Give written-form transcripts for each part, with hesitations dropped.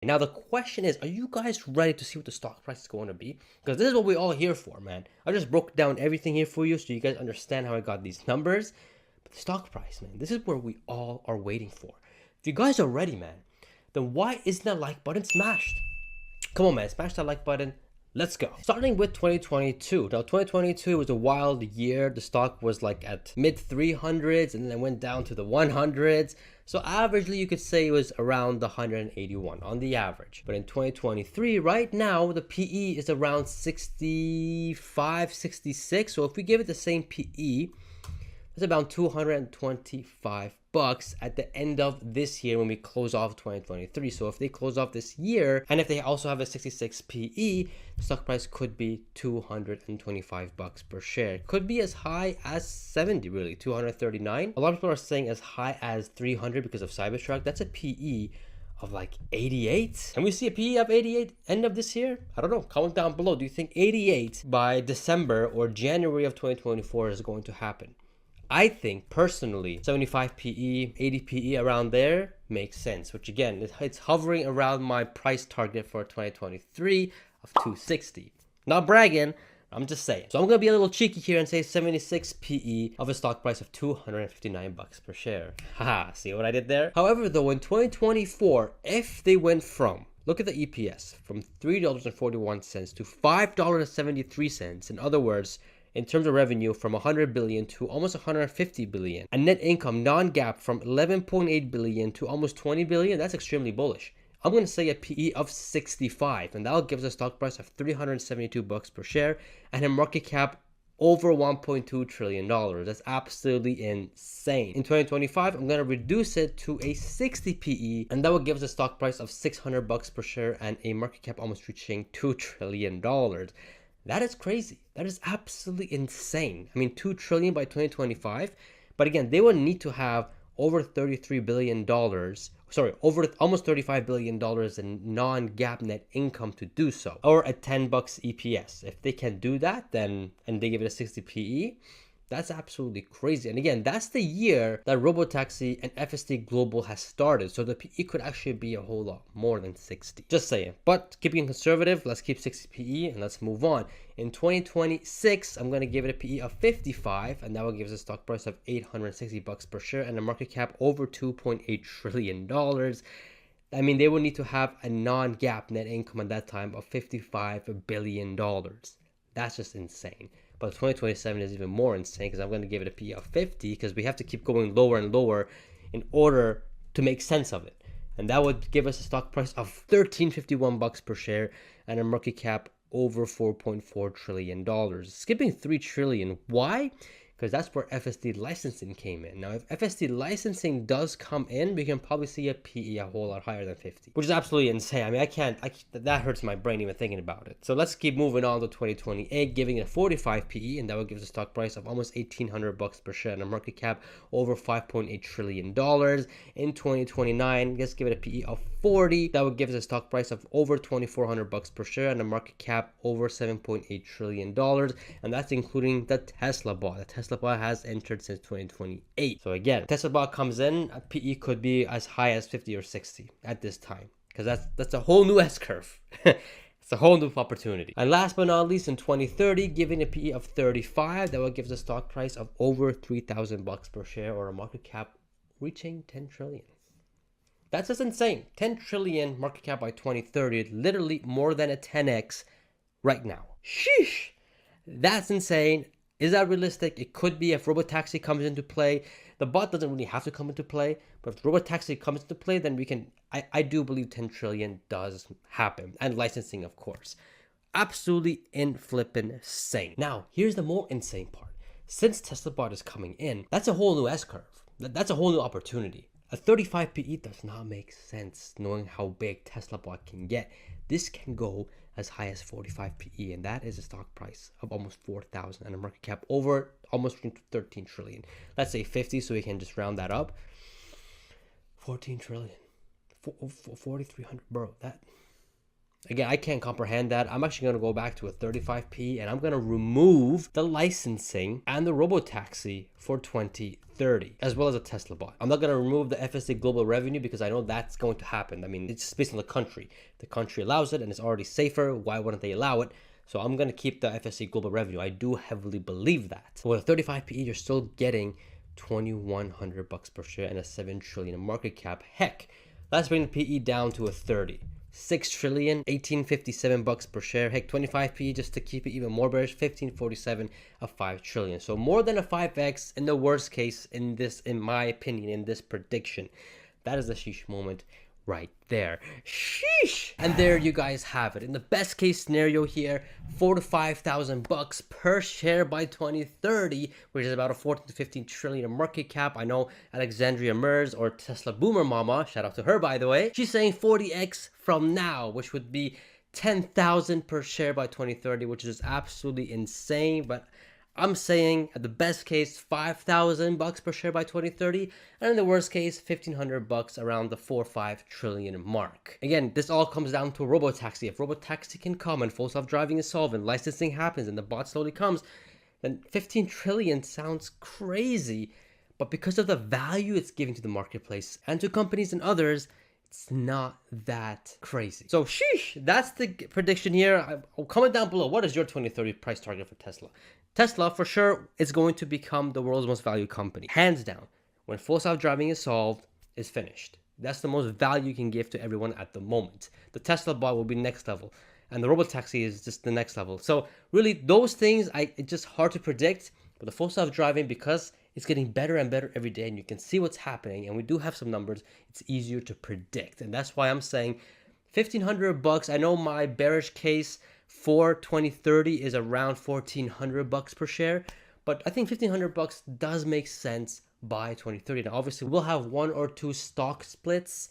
Now the question is, are you guys ready to see what the stock price is going to be? Because this is what we're all here for, man. I just broke down everything here for you so you guys understand how I got these numbers. But the stock price, man, this is where we all are waiting for. If you guys are ready, man, then why isn't that like button smashed? Come on, man, smash that like button. Let's go. Starting with 2022. Now, 2022 was a wild year. The stock was like at mid 300s and then it went down to the 100s. So averagely, you could say it was around the 181 on the average. But in 2023, right now, the PE is around 65, 66. So if we give it the same PE, it's about $225 at the end of this year when we close off 2023. So if they close off this year and if they also have a 66 PE, the stock price could be $225 per share. Could be as high as 70, really, 239. A lot of people are saying as high as 300 because of Cybertruck. That's a PE of like 88. Can we see a PE of 88 end of this year? I don't know. Comment down below. Do you think 88 by December or January of 2024 is going to happen? I think personally 75 PE, 80 PE around there makes sense, which again, it's hovering around my price target for 2023 of 260. Not bragging, I'm just saying. So I'm going to be a little cheeky here and say 76 PE of a stock price of $259 per share. Haha, see what I did there? However, though, in 2024, if they went from, look at the EPS, from $3.41 to $5.73, in other words, in terms of revenue from 100 billion to almost 150 billion, and net income non-GAAP from 11.8 billion to almost 20 billion, that's extremely bullish. I'm going to say a PE of 65, and that'll give us a stock price of $372 per share and a market cap over $1.2 trillion. That's absolutely insane. In 2025, I'm going to reduce it to a 60 PE, and that will give us a stock price of $600 per share and a market cap almost reaching $2 trillion. That is crazy. That is absolutely insane. I mean, 2 trillion by 2025. But again, they would need to have over $33 billion, over almost $35 billion in non-GAAP net income to do so, or a $10 EPS. If they can do that, then, and they give it a 60 PE, that's absolutely crazy. And again, that's the year that Robotaxi and FSD Global has started. So the PE could actually be a whole lot more than 60. Just saying. But keeping conservative, let's keep 60 PE and let's move on. In 2026, I'm going to give it a PE of 55, and that will give us a stock price of $860 per share and a market cap over $2.8 trillion. I mean, they will need to have a non-GAAP net income at that time of $55 billion. That's just insane. But 2027 is even more insane because I'm going to give it a PE of 50 because we have to keep going lower and lower in order to make sense of it. And that would give us a stock price of $13.51 per share and a market cap over $4.4 trillion. Skipping $3 trillion. Why? Because that's where FSD licensing came in. Now, if FSD licensing does come in, we can probably see a PE a whole lot higher than 50, which is absolutely insane. I mean, that hurts my brain even thinking about it. So let's keep moving on to 2028, giving it a 45 PE, and that would give us a stock price of almost $1,800 per share and a market cap over $5.8 trillion. In 2029, let's give it a PE of 40. That would give us a stock price of over $2,400 per share and a market cap over $7.8 trillion. And that's including the Tesla bot. The Tesla bot has entered since 2028. So again, Tesla bot comes in, a PE could be as high as 50 or 60 at this time, because that's a whole new S-curve. It's a whole new opportunity. And last but not least, in 2030, giving a PE of 35, that will give us a stock price of over $3,000 per share or a market cap reaching 10 trillion. That's just insane. 10 trillion market cap by 2030, literally more than a 10x right now. Sheesh. That's insane. Is that realistic? It could be if Robotaxi comes into play. The bot doesn't really have to come into play, but if Robotaxi comes into play, then we can, I do believe 10 trillion does happen. And licensing, of course. Absolutely insane. Now, here's the more insane part. Since Tesla bot is coming in, that's a whole new S-curve. That's a whole new opportunity. A 35 PE does not make sense knowing how big Tesla bot can get. This can go as high as 45 PE, and that is a stock price of almost 4,000 and a market cap over almost 13 trillion. Let's say 50 so we can just round that up. 14 trillion. 4,300, bro. Again, I can't comprehend that. I'm actually going to go back to a 35p and I'm going to remove the licensing and the robotaxi for 2030, as well as a Tesla bot. I'm not going to remove the FSA global revenue because I know that's going to happen. I mean, it's based on the country. The country allows it and it's already safer. Why wouldn't they allow it? So I'm going to keep the FSA global revenue. I do heavily believe that. With a 35p, you're still getting $2,100 per share and a 7 trillion market cap. Heck, let's bring the PE down to a 30. 6 trillion, 1857 bucks per share. Heck, 25p just to keep it even more bearish, 1547, a 5 trillion. So more than a 5x in the worst case in this, in my opinion, in this prediction. That is the sheesh moment right there. Sheesh. And there you guys have it. In the best case scenario here, 4,000 to 5,000 bucks per share by 2030, which is about a 14 to 15 trillion market cap. I know Alexandria Mers, or Tesla Boomer Mama, shout out to her by the way, she's saying 40x from now, which would be 10,000 per share by 2030, which is absolutely insane. But I'm saying at the best case, 5,000 bucks per share by 2030, and in the worst case, 1,500 bucks around the 4-5 trillion mark. Again, this all comes down to a robotaxi. If robotaxi can come and full self-driving is solved and licensing happens and the bot slowly comes, then 15 trillion sounds crazy. But because of the value it's giving to the marketplace and to companies and others, it's not that crazy. So sheesh, that's the prediction here. Comment down below, what is your 2030 price target for Tesla? Tesla, for sure, is going to become the world's most valued company. Hands down. When full self-driving is solved, it's finished. That's the most value you can give to everyone at the moment. The Tesla bot will be next level. And the robotaxi is just the next level. So really, those things, it's just hard to predict. But the full self-driving, because it's getting better and better every day and you can see what's happening, and we do have some numbers, it's easier to predict. And that's why I'm saying 1,500 bucks. I know my bearish case for 2030 is around 1,400 bucks per share, but I think 1,500 bucks does make sense by 2030. Now, obviously, we'll have 1 or 2 stock splits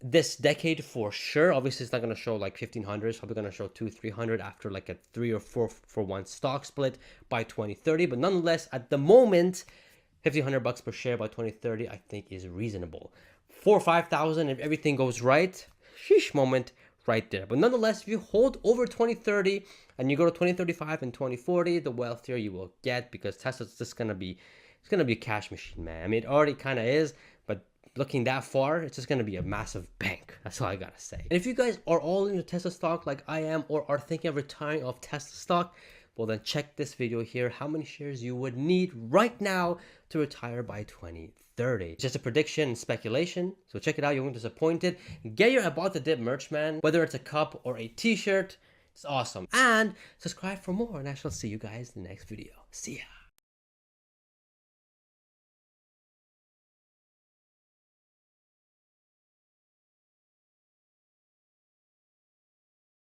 this decade for sure. Obviously, it's not going to show like 1,500. It's probably going to show 200-300 after like a 3 or 4 for 1 stock split by 2030. But nonetheless, at the moment, 1,500 bucks per share by 2030, I think is reasonable. 4,000 or 5,000 if everything goes right. Sheesh moment right there. But nonetheless, if you hold over 2030 and you go to 2035 and 2040, the wealthier you will get, because Tesla's just going to be, it's going to be a cash machine, man. I mean, it already kind of is, but looking that far, it's just going to be a massive bank. That's all I got to say. And if you guys are all into Tesla stock like I am, or are thinking of retiring off Tesla stock, well then check this video here, how many shares you would need right now to retire by 2030. It's just a prediction and speculation, so check it out. You won't be disappointed. Get your I Bought the Dip merch, man. Whether it's a cup or a t-shirt, it's awesome. And subscribe for more, and I shall see you guys in the next video. See ya.